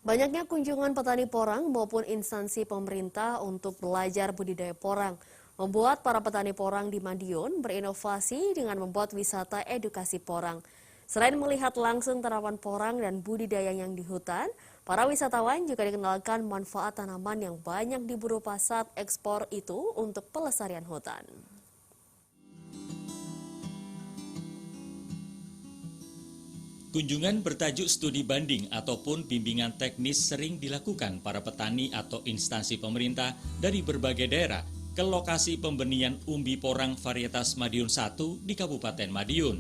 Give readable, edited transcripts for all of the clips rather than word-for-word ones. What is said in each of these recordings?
Banyaknya kunjungan petani porang maupun instansi pemerintah untuk belajar budidaya porang membuat para petani porang di Madiun berinovasi dengan membuat wisata edukasi porang. Selain melihat langsung tanaman porang dan budidaya yang di hutan, para wisatawan juga dikenalkan manfaat tanaman yang banyak diburu pasar ekspor itu untuk pelestarian hutan. Kunjungan bertajuk studi banding ataupun bimbingan teknis sering dilakukan para petani atau instansi pemerintah dari berbagai daerah ke lokasi pembenihan umbi porang varietas Madiun 1 di Kabupaten Madiun.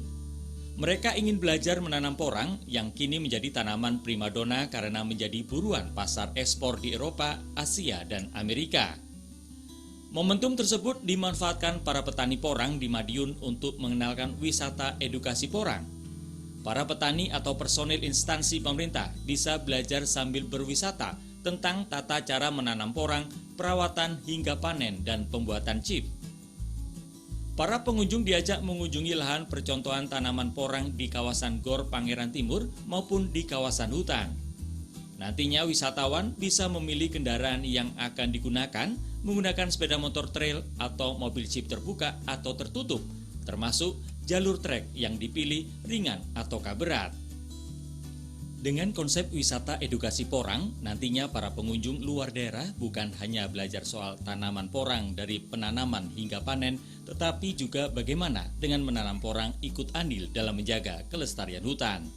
Mereka ingin belajar menanam porang yang kini menjadi tanaman primadona karena menjadi buruan pasar ekspor di Eropa, Asia, dan Amerika. Momentum tersebut dimanfaatkan para petani porang di Madiun untuk mengenalkan wisata edukasi porang. Para petani atau personil instansi pemerintah bisa belajar sambil berwisata tentang tata cara menanam porang, perawatan hingga panen, dan pembuatan chip. Para pengunjung diajak mengunjungi lahan percontohan tanaman porang di kawasan Gor Pangeran Timur maupun di kawasan hutan. Nantinya wisatawan bisa memilih kendaraan yang akan digunakan menggunakan sepeda motor trail atau mobil chip terbuka atau tertutup, termasuk jalur trek yang dipilih ringan ataukah berat. Dengan konsep wisata edukasi porang, nantinya para pengunjung luar daerah bukan hanya belajar soal tanaman porang dari penanaman hingga panen, tetapi juga bagaimana dengan menanam porang ikut andil dalam menjaga kelestarian hutan.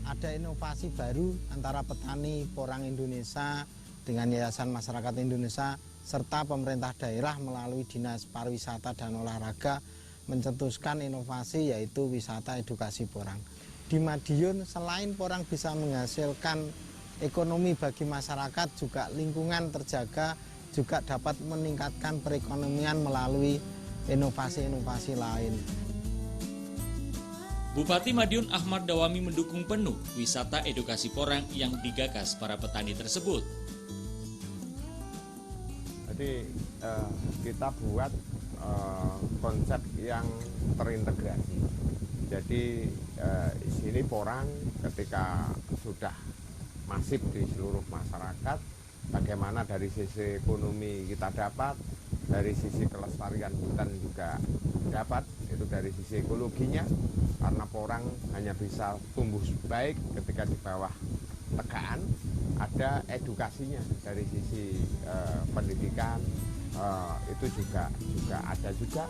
Ada inovasi baru antara petani porang Indonesia dengan Yayasan Masyarakat Indonesia serta pemerintah daerah melalui Dinas Pariwisata dan Olahraga mencetuskan inovasi yaitu wisata edukasi porang. Di Madiun selain porang bisa menghasilkan ekonomi bagi masyarakat, juga lingkungan terjaga, juga dapat meningkatkan perekonomian melalui inovasi-inovasi lain. Bupati Madiun Ahmad Dawami mendukung penuh wisata edukasi porang yang digagas para petani tersebut. Jadi kita buat konsep yang terintegrasi. Jadi di sini porang ketika sudah masif di seluruh masyarakat, bagaimana dari sisi ekonomi kita dapat, dari sisi kelestarian hutan juga dapat, itu dari sisi ekologinya, karena porang hanya bisa tumbuh baik ketika di bawah tegaan, ada edukasinya dari sisi pendidikan, itu juga ada juga.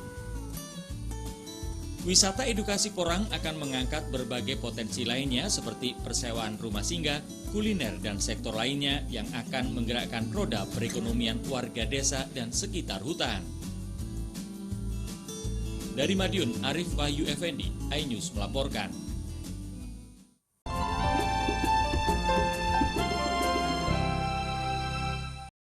Wisata edukasi porang akan mengangkat berbagai potensi lainnya seperti persewaan rumah singgah, kuliner, dan sektor lainnya yang akan menggerakkan roda perekonomian warga desa dan sekitar hutan. Dari Madiun, Arif Wahyu Effendi, iNews melaporkan.